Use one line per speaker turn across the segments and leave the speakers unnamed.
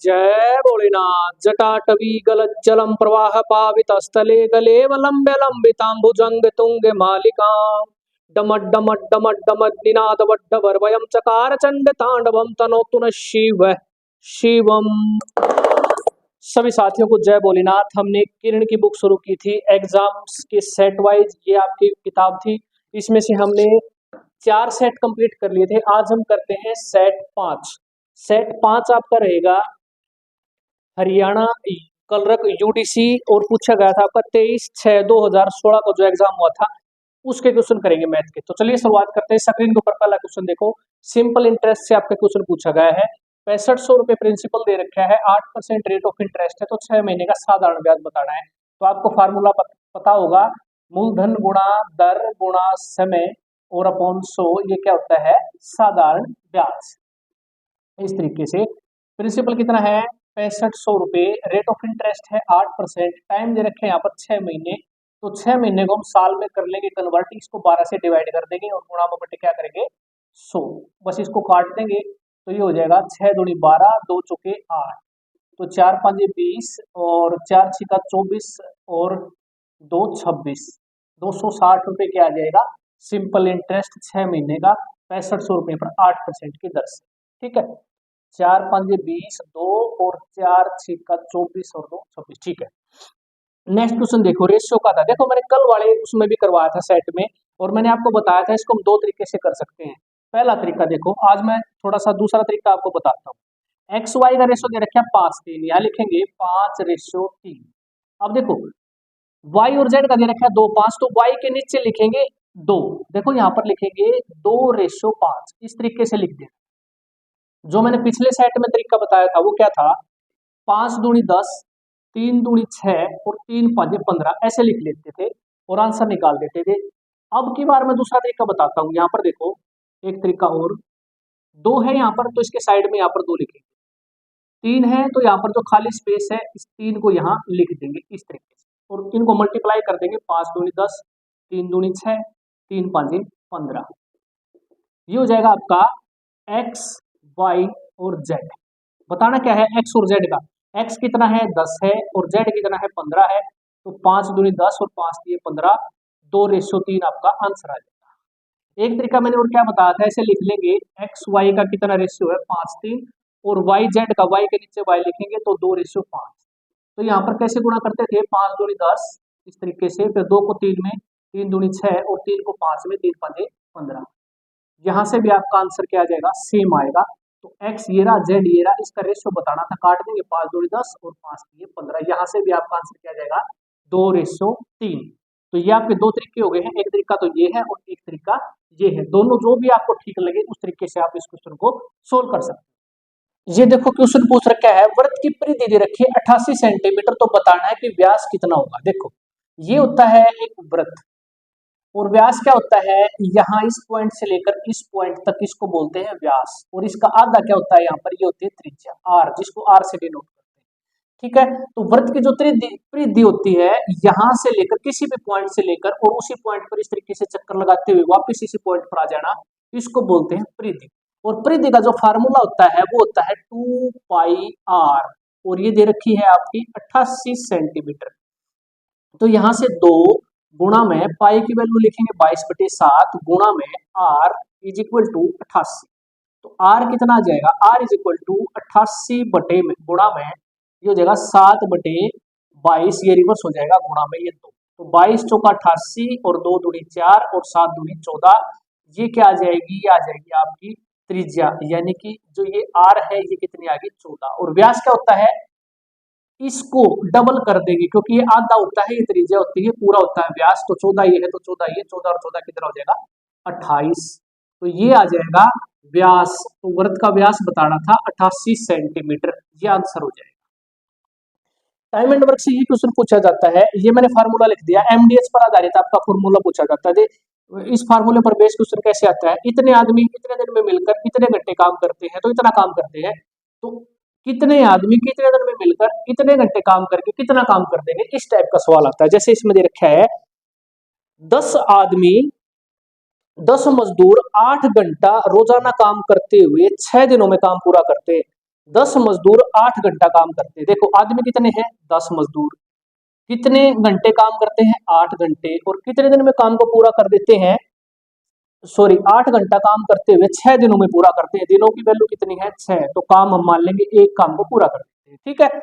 जय भोलेनाथ। जटाटवी गलज्जलम प्रवाह पावित स्थले गलेव लंबे लंबितांबुजंग तुंग मालिका डमड डमड डमड डमड निनाद वड्डवर वयम चकार चंड तांडवम तनोतु न शिव शिवम। सभी साथियों को जय भोलेनाथ। हमने किरण की बुक शुरू की थी एग्जाम्स के सेट वाइज। ये आपकी किताब थी, इसमें से हमने 4 सेट कंप्लीट कर लिए थे। आज हम करते हैं सेट 5। सेट 5 आपका रहेगा हरियाणा कलरक यूडीसी और पूछा गया था आपका 23/6/2016 को जो एग्जाम हुआ था उसके क्वेश्चन करेंगे मैथ के। तो चलिए शुरुआत करते हैं। स्क्रीन के ऊपर पहला क्वेश्चन देखो। सिंपल इंटरेस्ट से आपका क्वेश्चन पूछा गया है। 6500 रुपए प्रिंसिपल दे रखा है, 8% रेट ऑफ इंटरेस्ट है, तो 6 महीने का साधारण ब्याज बताना है। तो आपको फार्मूला पता होगा, मूलधन गुणा दर गुणा समय और अपॉन 100, ये क्या होता है, साधारण ब्याज। इस तरीके से प्रिंसिपल कितना है 6500 रुपए, रेट ऑफ इंटरेस्ट है 8%, टाइम दे रखे हैं यहाँ पर 6 महीने। तो 6 महीने को हम साल में कर लेंगे कन्वर्ट, इसको 12 से डिवाइड कर देंगे और गुणा में बटे क्या करेंगे 100, बस इसको काट देंगे। तो ये हो जाएगा 6 दूनी 12, 2 चौके 8, तो 4 5 20 और 4 6 24 और 2 26, 260 रुपए क्या आ जाएगा सिंपल इंटरेस्ट 6 महीने का 6500 रुपए पर 8% की दर से। ठीक है, 4 5 20, 2 और 4 6 24 और 2 26। ठीक है, नेक्स्ट क्वेश्चन देखो, रेशियो का था। देखो मैंने कल वाले उसमें भी करवाया था सेट में, और मैंने आपको बताया था इसको हम 2 तरीके से कर सकते हैं। पहला तरीका देखो, आज मैं थोड़ा सा दूसरा तरीका आपको बताता हूँ। एक्स वाई का रेशियो दे रखा है 5:3, यहाँ लिखेंगे 5:3। अब देखो वाई और जेड का दे रखा है 2:5, तो वाई के नीचे लिखेंगे 2, देखो यहाँ पर लिखेंगे 2:5, इस तरीके से लिख देना। जो मैंने पिछले सेट में तरीका बताया था वो क्या था, 5 दूनी 10, 3 दूनी 6 और 3 5 15, ऐसे लिख लेते थे और आंसर निकाल देते थे। अब की बार मैं दूसरा तरीका बताता हूँ। यहाँ पर देखो एक तरीका और, 2 है यहाँ पर तो इसके साइड में यहाँ पर 2 लिखेंगे, 3 है तो यहाँ पर जो खाली स्पेस है इस 3 को यहाँ लिख देंगे इस तरीके से, और इनको मल्टीप्लाई कर देंगे, 5 दूनी 10, 3 दूनी 6, 3 5 15। ये हो जाएगा आपका एक्स वाई और जेड। बताना क्या है एक्स और जेड का, एक्स कितना है 10 है और जेड कितना है 15 है, तो 5 दूनी 10 और 5 दिए 15, 2:3 आपका आंसर आ जाएगा। एक तरीका मैंने और क्या बताया था, ऐसे लिख लेंगे एक्स वाई का कितना रेशियो है 5:3 और वाई जेड का, वाई के नीचे वाई लिखेंगे तो 2:5। तो यहाँ पर कैसे गुणा करते थे, 5 दूनी 10 इस तरीके से, फिर 2 को 3 में, 3 दूनी 6 और 3 को 5 में, 3 5 15। यहाँ से भी आपका आंसर क्या आ जाएगा, सेम आएगा। तो एक्स ये रहा, जेड ये रहा, इसका रेशियो बताना था, काट देंगे 5 दूनी 10 और 5 दिए 15। यहाँ से भी आपका आंसर क्या आ जाएगा 2:3। तो ये आपके 2 तरीके हो गए हैं, एक तरीका तो ये है और एक तरीका ये है। दोनों जो भी आपको ठीक लगे उस तरीके से आप इस क्वेश्चन को सोल्व कर सकते हैं। ये देखो क्वेश्चन पूछ रखा है, वृत्त की परिधि दे रखी है 88 सेंटीमीटर, तो बताना है कि व्यास कितना होगा। देखो ये होता है एक वृत्त, और व्यास क्या होता है, यहाँ इस पॉइंट से लेकर इस पॉइंट तक इसको बोलते हैं व्यास, और इसका आधा क्या होता है यहाँ पर, ये होती है त्रिज्या आर, जिसको आर से डिनोट करते हैं। ठीक है, तो वृत्त की जो परिधि होती है यहाँ से लेकर किसी भी पॉइंट से लेकर और उसी पॉइंट पर इस तरीके से चक्कर लगाते हुए वापस इसी पॉइंट पर आ जाना, इसको बोलते हैं परिधि। और परिधि का जो फार्मूला होता है वो होता है 2πr, और ये दे रखी है आपकी 88 सेंटीमीटर। तो यहाँ से 2 गुणा में पाई की वैल्यू लिखेंगे 22/7 गुणा में r इज इक्वल टू 88। तो r कितना आ जाएगा, r इज इक्वल टू 88 बटे में गुणा में ये हो जाएगा 7/22, ये रिवर्स हो जाएगा गुणा में ये 2, तो 22 चौका 88 और 2 दूनी 4 और 7 दूनी 14, ये क्या आ जाएगी, ये आ जाएगी आपकी त्रिज्या, यानी कि जो ये r है ये कितनी आ गई 14। और व्यास क्या होता है, इसको डबल कर देंगे क्योंकि ये आधा होता है, ये त्रिज्या होती है, पूरा होता है व्यास, तो 14 ये है तो 14 ये, 14 और 14 कितना हो जाएगा 28, तो ये आ जाएगा व्यास। तो वृत्त का व्यास बताना था 88 सेंटीमीटर, ये आंसर हो जाएगा। टाइम एंड वर्क से ये क्वेश्चन पूछा जाता है, ये मैंने फार्मूला लिख दिया, एमडीएच पर आधारित आपका फार्मूला पूछा जाता है। इस फार्मूले पर बेस क्वेश्चन कैसे आता है, इतने आदमी इतने दिन में मिलकर इतने घंटे काम करते हैं तो इतना काम करते हैं, तो कितने आदमी कितने दिन में मिलकर इतने घंटे काम करके कितना काम कर देंगे, इस टाइप का सवाल आता है। जैसे इसमें दे रखा है 10 आदमी 10 मजदूर 8 घंटा रोजाना काम करते हुए 6 दिनों में काम पूरा करते हैं, 10 मजदूर 8 घंटा काम करते हैं। देखो आदमी कितने हैं? 10 मजदूर। कितने घंटे काम करते हैं? 8 घंटे। और कितने दिन में काम को पूरा कर देते हैं? सॉरी, 8 घंटा काम करते हुए 6 दिनों में पूरा करते हैं। दिनों की वैल्यू कितनी है? 6। तो काम हम मान लेंगे एक काम को पूरा कर देते हैं। ठीक है,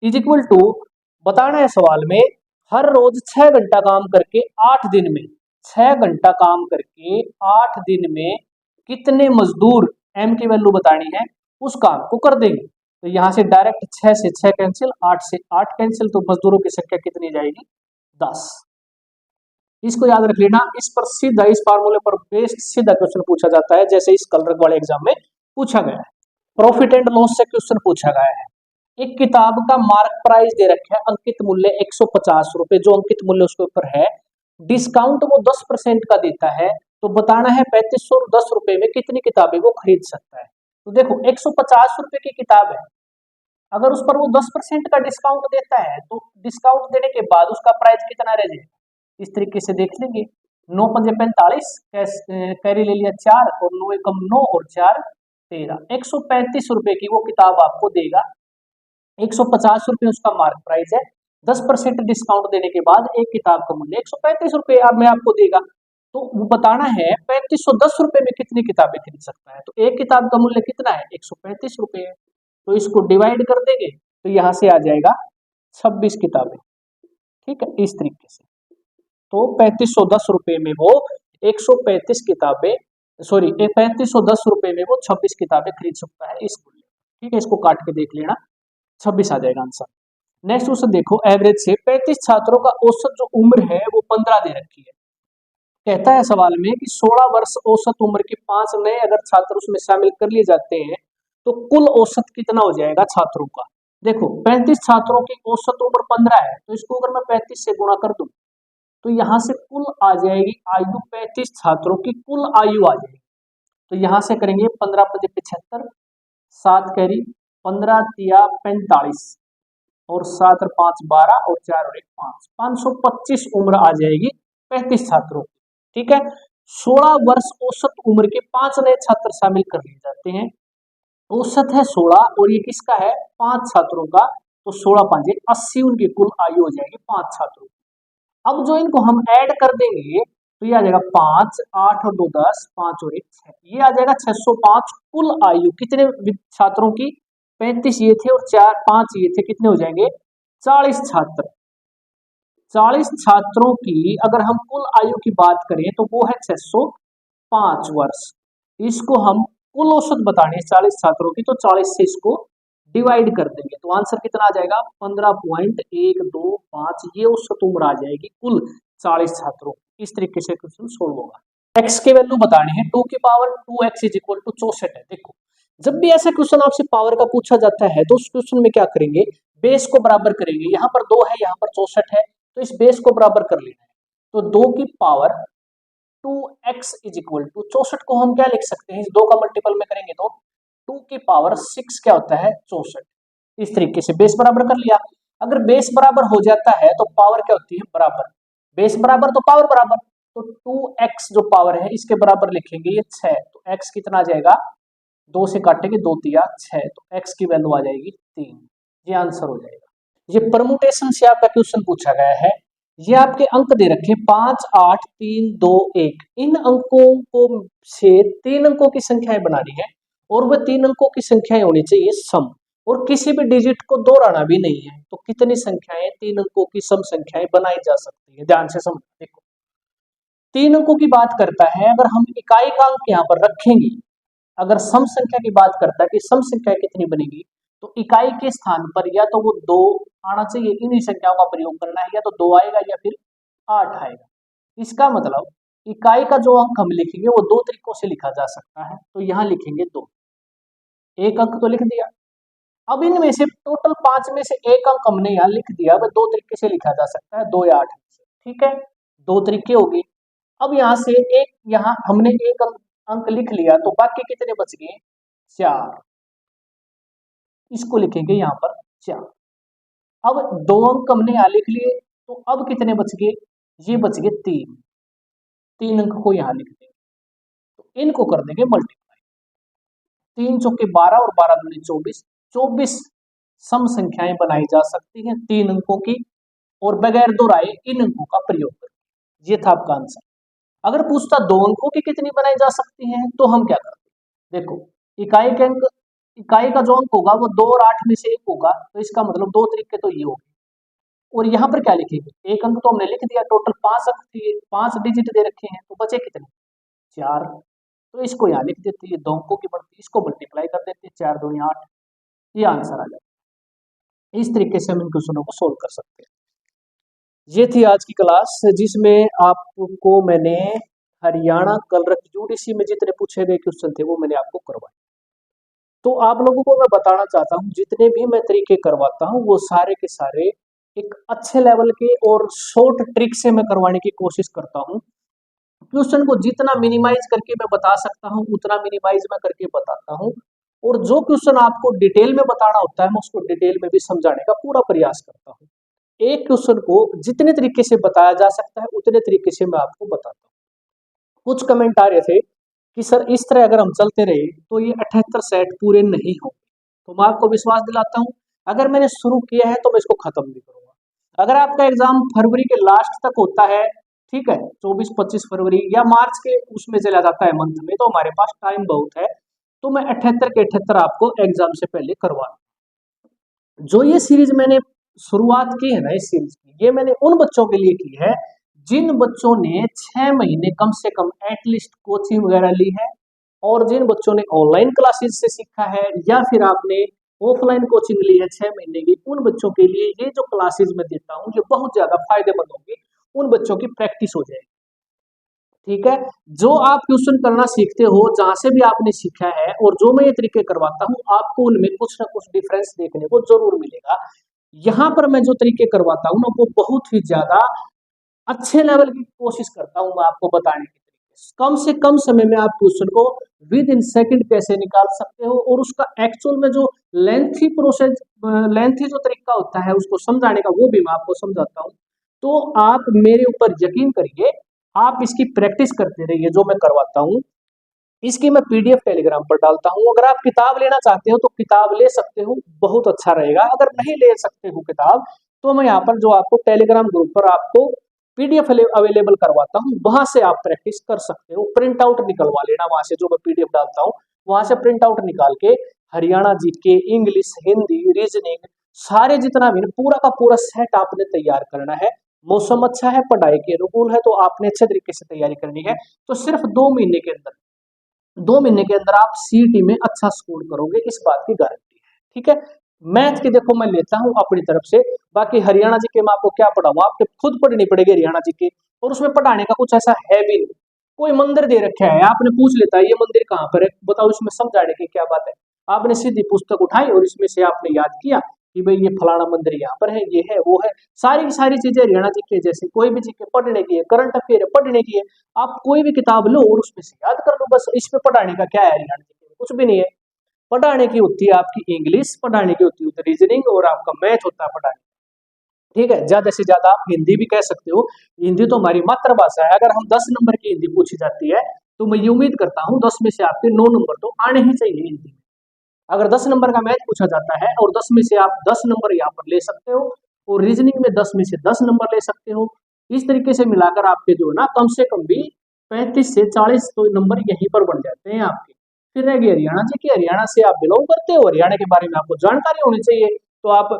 इज इक्वल टू बताना है सवाल में, हर रोज 6 घंटा काम करके 8 दिन में, 6 घंटा काम करके 8 दिन में कितने मजदूर, एम की वैल्यू बतानी है, उस काम को कर देंगे। तो यहां से डायरेक्ट 6 से 6 कैंसिल, 8 से 8 कैंसिल, तो मजदूरों की संख्या कितनी जाएगी? 10। इसको याद रख लेना। इस पर सीधा, इस फार्मूले पर बेस्ड सीधा क्वेश्चन पूछा जाता है, जैसे इस कलर वाले एग्जाम में पूछा गया है। प्रॉफिट एंड लॉस से क्वेश्चन पूछा गया है। एक किताब का मार्क प्राइस दे रखा है, अंकित मूल्य 150 रुपए, जो अंकित मूल्य उसके ऊपर है, डिस्काउंट वो 10% का देता है। तो बताना है 3510 रुपए में कितनी किताबें वो खरीद सकता है। तो देखो 150 रुपए की किताब है, अगर उस पर वो 10% का डिस्काउंट देता है तो डिस्काउंट देने के बाद उसका प्राइस कितना रह जाएगा, इस तरीके से देख लेंगे। 9 पंजे 45, कैरी ले लिया 4, और 9 एकम 9 और 4 13, 135 रुपए की वो किताब आपको देगा। 150 रुपए उसका मार्क प्राइस है, 10% डिस्काउंट देने के बाद एक किताब का मूल्य 135 रुपए अब में आपको देगा। तो वो बताना है 3510 रुपए में कितनी किताबें खरीद सकता है। तो एक किताब का मूल्य कितना है? 135 रुपए है। तो इसको डिवाइड कर देंगे तो यहां से आ जाएगा 26 किताबें। ठीक है, इस तरीके से। तो 3510 रुपए में वो 135 किताबें, सॉरी 3510 रुपए में वो 26 किताबें खरीद सकता है इस मूल्य। ठीक है, इसको काट के देख लेना, 26 आ जाएगा आंसर। नेक्स्ट क्वेश्चन देखो, एवरेज से 35 छात्रों का औसत जो उम्र है वो 15 दे रखी है। कहता है सवाल में कि 16 वर्ष औसत उम्र के 5 नए अगर छात्र उसमें शामिल कर लिए जाते हैं तो कुल औसत कितना हो जाएगा छात्रों का। देखो 35 छात्रों की औसत उम्र 15 है, तो इसको अगर मैं 35 से गुणा कर दूं तो यहां से कुल आ जाएगी आयु, 35 छात्रों की कुल आयु आ जाएगी। तो यहां से करेंगे 15 पचे 75, 7 कैरी, 15 तिया 45, और 7 और 5 12, और 4 और 1 5, 525 उम्र आ जाएगी 35 छात्रों की। ठीक है, 16 वर्ष औसत उम्र के 5 नए छात्र शामिल कर लिए जाते हैं। औसत है 16 और ये किसका है? 5 छात्रों का। तो 16 5 80 उनकी कुल आयु हो जाएगी 5 छात्रों की। अब जो इनको हम ऐड कर देंगे तो ये आ जाएगा 5, 8 और 2 10, 5 और 1 6, ये आ जाएगा 605 कुल आयु कितने छात्रों की? 35 ये थे और 4 5 ये थे, कितने हो जाएंगे? 40 छात्र। 40 छात्रों की अगर हम कुल आयु की बात करें तो वो है 605 वर्ष। इसको हम कुल औसत बताने 40 छात्रों की, तो 40 से इसको डिवाइड कर देंगे तो आंसर कितना आ जाएगा? 15.125, ये औसत उम्र आ जाएगी कुल 40 छात्रों। इस तरीके से क्वेश्चन सोल्व होगा। x की वैल्यू बतानी है, 2 की power 2x is equal to 64 है। देखो जब भी ऐसा क्वेश्चन आपसे पावर का पूछा जाता है तो उस क्वेश्चन में क्या करेंगे, बेस को बराबर करेंगे। यहाँ पर 2 है, यहाँ पर 64 है, तो इस बेस को बराबर कर लेना है। तो 2 की power 2x is equal to 64 को हम क्या लिख सकते हैं, इस 2 का मल्टीपल में करेंगे तो 2 की पावर 6 क्या होता है? 64। इस तरीके से बेस बराबर कर लिया। अगर बेस बराबर हो जाता है तो पावर क्या होती है? बराबर। बेस बराबर तो पावर बराबर, तो 2x जो पावर है इसके बराबर लिखेंगे ये 6, तो x कितना आ जाएगा? 2 से काटेंगे 2 तिया 6, तो x की वैल्यू आ जाएगी 3। ये आंसर हो जाएगा। ये परमुटेशन से आपका क्वेश्चन पूछा गया है। ये आपके अंक दे रखे 5 8 3 2 1, इन अंकों को से 3 अंकों की संख्याएं बनानी है और वह 3 अंकों की संख्याएं होनी चाहिए सम, और किसी भी डिजिट को दोहराना भी नहीं है। तो कितनी संख्याएं 3 अंकों की सम संख्याएं बनाई जा सकती है? ध्यान से समझ। देखो 3 अंकों की बात करता है, अगर हम इकाई का अंक यहाँ पर रखेंगे, अगर सम संख्या की बात करता है कि सम संख्या कितनी बनेगी, तो इकाई के स्थान पर या तो वो 2 आना चाहिए, इन्हीं संख्याओं का प्रयोग करना है, या तो 2 आएगा या फिर 8 आएगा। इसका मतलब इकाई का जो अंक हम लिखेंगे वो 2 तरीकों से लिखा जा सकता है। तो यहाँ लिखेंगे 2, एक अंक तो लिख दिया। अब इनमें से टोटल 5 में से एक अंक हमने यहाँ लिख दिया, वह 2 तरीके से लिखा जा सकता है, 2 या 8 से। ठीक है, 2 तरीके होगी। अब यहाँ से एक, यहाँ हमने एक अंक लिख लिया, तो बाकी कितने बच गए? 4। इसको लिखेंगे यहाँ पर 4। अब 2 अंक हमने यहाँ लिख लिए, तो अब कितने बच गए? ये बच गए 3। 3 अंक को यहाँ लिख देंगे, तो इनको कर देंगे मल्टीप्लाई। 3 चौके 12 और 12 दूनी 24, 24 सम संख्याएं बनाई जा सकती हैं 3 अंकों की, और बगैर दोहराए इन अंकों का प्रयोग करके। ये था आपका आंसर। अगर पूछता 2 अंकों की कितनी बनाई जा सकती हैं, तो हम क्या करते? देखो, इकाई के अंक, इकाई का जो अंक होगा वो 2 और 8 में से एक होगा, तो इसका मतलब 2 तरीके तो ये हो गए। और यहाँ पर क्या लिखेंगे? एक अंक तो हमने लिख दिया, टोटल 5 अंक थे, 5 डिजिट दे रखे हैं, तो बचे कितने? 4। तो इसको यहाँ लिख देते हैं, 2 अंकों की बढ़ती, इसको मल्टीप्लाई कर देते हैं, 4 दूनी 8, ये आंसर आ जाए। इस तरीके से हम इन क्वेश्चनों को सोल्व कर सकते हैं। ये थी आज की क्लास, जिसमें आपको मैंने हरियाणा कलरक यूडीसी में जितने पूछे गए क्वेश्चन थे वो मैंने आपको करवाए। तो आप लोगों को मैं बताना चाहता हूँ, जितने भी मैं तरीके करवाता हूँ वो सारे के सारे एक अच्छे लेवल के और शॉर्ट ट्रिक से मैं करवाने की कोशिश करता हूँ। क्वेश्चन को जितना मिनिमाइज करके मैं बता सकता हूँ उतना मिनिमाइज मैं करके बताता हूँ, और जो क्वेश्चन आपको डिटेल में बताना होता है मैं उसको डिटेल में भी समझाने का पूरा प्रयास करता हूँ। एक क्वेश्चन को जितने तरीके से बताया जा सकता है उतने तरीके से मैं आपको बताता हूँ। कुछ कमेंट आ रहे थे कि सर इस तरह अगर हम चलते रहे तो ये 78 सेट पूरे नहीं होंगे, तो मैं आपको विश्वास दिलाता हूँ, अगर मैंने शुरू किया है तो मैं इसको खत्म भी करूंगा। अगर आपका एग्जाम फरवरी के लास्ट तक होता है, ठीक है, 24-25 फरवरी या मार्च के उसमें चला जाता है मंथ में, तो हमारे पास टाइम बहुत है, तो मैं 78 के 78 आपको एग्जाम से पहले करवा। जो ये सीरीज मैंने शुरुआत की है ना, इस सीरीज की, ये मैंने उन बच्चों के लिए की है जिन बच्चों ने 6 महीने कम से कम एटलीस्ट कोचिंग वगैरह ली है, और जिन बच्चों ने ऑनलाइन क्लासेस से सीखा है या फिर आपने ऑफलाइन कोचिंग ली है 6 महीने की, उन बच्चों के लिए ये जो क्लासेस मैं देता हूँ ये बहुत ज्यादा फायदेमंद होंगी, उन बच्चों की प्रैक्टिस हो जाएगी। ठीक है, जो आप ट्यूशन करना सीखते हो, जहां से भी आपने सीखा है और जो मैं ये तरीके करवाता हूँ, आपको उनमें कुछ ना कुछ डिफरेंस देखने को जरूर मिलेगा। यहाँ पर मैं जो तरीके करवाता हूँ ना वो बहुत ही ज्यादा अच्छे लेवल की कोशिश करता हूँ मैं आपको बताने की तरीके। कम से कम समय में आप क्वेश्चन को विद इन सेकंड कैसे निकाल सकते हो, और उसका एक्चुअल में जो लेंथी प्रोसेस, लेंथी जो तरीका होता है उसको समझाने का, वो भी मैं आपको समझाता हूँ। तो आप मेरे ऊपर यकीन करिए, आप इसकी प्रैक्टिस करते रहिए जो मैं करवाता हूँ। इसकी मैं पीडीएफ टेलीग्राम पर डालता हूँ, अगर आप किताब लेना चाहते हो तो किताब ले सकते हो, बहुत अच्छा रहेगा। अगर नहीं ले सकते हो किताब, तो मैं यहाँ पर जो आपको टेलीग्राम ग्रुप पर आपको पीडीएफ अवेलेबल करवाता हूँ, वहां से आप प्रैक्टिस कर सकते हो। प्रिंट आउट निकलवा लेना वहां से, जो मैं पीडीएफ डालता हूँ वहां से प्रिंट आउट निकाल के Haryana GK, English, Hindi, reasoning, सारे जितना भी पूरा का पूरा सेट आपने तैयार करना है। मौसम अच्छा है, पढ़ाई के अनुकूल है, तो आपने अच्छे तरीके से तैयारी करनी है। तो सिर्फ 2 महीने के अंदर, 2 महीने के अंदर आप सीईटी में अच्छा स्कोर करोगे, इस बात की गारंटी है। ठीक है, मैथ की देखो मैं लेता हूँ अपनी तरफ से, बाकी हरियाणा जी के मैं आपको क्या पढ़ाऊंगा, आपको खुद पढ़नी पड़ेगी हरियाणा जी के, और उसमें पढ़ाने का कुछ ऐसा है भी नहीं। कोई मंदिर दे रखा है, आपने पूछ लेता है ये मंदिर कहाँ पर है, बताओ इसमें समझाने की क्या बात है। आपने सीधी पुस्तक उठाई और इसमें से आपने याद किया कि भाई ये फलाना मंदिर यहाँ पर है, ये है, वो है, सारी की सारी चीजें हरियाणा जी के जैसे कोई भी जी के पढ़ने की है, करंट अफेयर पढ़ने की है, आप कोई भी किताब लो और उसमें से याद कर लो, बस। इसमें पढ़ाने का क्या है हरियाणा जी के, कुछ भी नहीं है। पढ़ाने की होती है आपकी इंग्लिश, पढ़ाने की होती है रीजनिंग, और आपका मैथ होता है पढ़ाने। ठीक है, ज्यादा से ज्यादा आप हिंदी भी कह सकते हो, हिंदी तो हमारी मातृभाषा है। अगर हम 10 नंबर की हिंदी पूछी जाती है, तो मैं ये उम्मीद करता हूँ 10 में से आपके 9 नंबर तो आने ही चाहिए हिंदी में। अगर 10 नंबर का मैथ पूछा जाता है और 10 में से आप 10 नंबर यहाँ पर ले सकते हो, और रीजनिंग में 10 में से 10 नंबर ले सकते हो, इस तरीके से मिलाकर आपके जो है ना कम से कम भी 35 से 40 तो नंबर यहीं पर बन जाते हैं आपके। फिर रह गई हरियाणा जी की, हरियाणा से आप बिलोंग करते हो, हरियाणा के बारे में आपको जानकारी होनी चाहिए, तो आप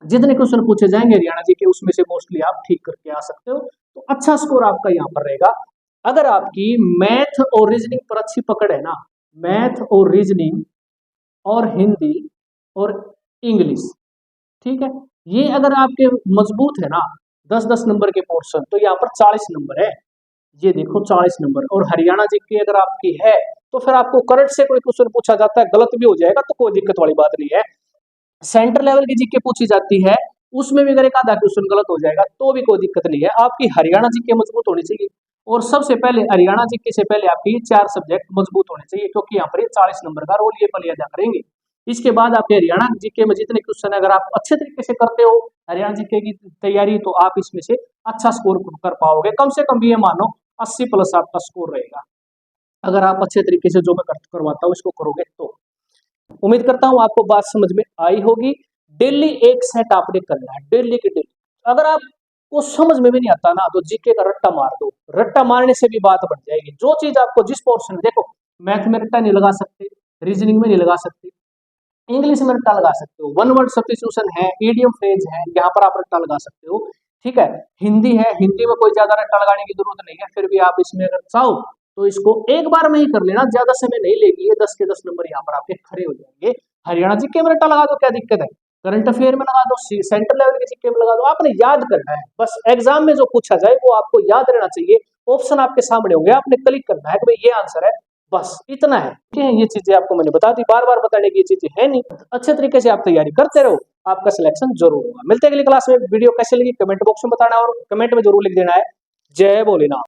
जितने क्वेश्चन पूछे जाएंगे हरियाणा जी के उसमें से मोस्टली आप ठीक करके आ सकते हो, तो अच्छा स्कोर आपका यहाँ पर रहेगा। अगर आपकी मैथ और रीजनिंग पर अच्छी पकड़ है ना, मैथ और रीजनिंग और हिंदी और इंग्लिश, ठीक है, ये अगर आपके मजबूत है ना, 10-10 नंबर के पोर्शन, तो यहाँ पर 40 नंबर है। ये देखो 40 नंबर, और हरियाणा जी की अगर आपकी है, तो फिर आपको करंट से कोई क्वेश्चन पूछा जाता है, गलत भी हो जाएगा तो कोई दिक्कत वाली बात नहीं है। सेंटर लेवल की जीके पूछी जाती है, उसमें भी अगर एक आधा क्वेश्चन गलत हो जाएगा तो भी कोई दिक्कत नहीं है। आपकी हरियाणा जीके मजबूत होनी चाहिए, और सबसे पहले हरियाणा जीके से पहले आपकी 4 सब्जेक्ट मजबूत होने चाहिए, क्योंकि यहाँ पर 40 नंबर का रोल ये पल अदा करेंगे। इसके बाद आपके हरियाणा जीके में जितने क्वेश्चन अगर आप अच्छे तरीके से करते हो हरियाणा जीके की तैयारी, तो आप इसमें से अच्छा स्कोर कर पाओगे। कम से कम भी ये मानो 80+ आपका स्कोर रहेगा, अगर आप अच्छे तरीके से जो मैं करवाता हूँ इसको करोगे तो। उम्मीद करता हूं आपको बात समझ में आई होगी। डेली एक सेट आपने करना है, डेली की डेली। अगर आपको समझ में भी नहीं आता ना, तो जीके का रट्टा मार दो, रट्टा मारने से भी बात बढ़ जाएगी। जो चीज आपको जिस पोर्शन में, देखो मैथ में रट्टा नहीं लगा सकते, रीजनिंग में नहीं लगा सकते, इंग्लिश में रट्टा लगा सकते हो, वन वर्ड सब्स्टिट्यूशन है, ईडियम फ्रेज है, यहाँ पर आप रट्टा लगा सकते हो। ठीक है, हिंदी है, हिंदी में कोई ज्यादा रट्टा लगाने की जरूरत नहीं है, फिर भी आप इसमें अगर चाहो तो इसको एक बार में ही कर लेना, ज्यादा समय नहीं लेगी, ये 10 के 10 नंबर यहाँ पर आपके खड़े हो जाएंगे। हरियाणा जीके में रट्टा लगा दो, क्या दिक्कत है, करंट अफेयर में लगा दो, सेंट्रल लेवल के जीके में लगा दो, आपने याद करना है बस। एग्जाम में जो पूछा जाए वो आपको याद रहना चाहिए, ऑप्शन आपके सामने होंगे, आपने क्लिक करना है कि भाई ये आंसर है, बस इतना है। ठीक है, ये चीजें आपको मैंने बता दी, बार बार बताने की ये चीजें है नहीं। अच्छे तरीके से आप तैयारी करते रहो, आपका सिलेक्शन जरूर होगा। मिलते हैं अगली क्लास में। वीडियो कैसे लगी कमेंट बॉक्स में बताना, और कमेंट में जरूर लिख देना है जय भोलेनाथ।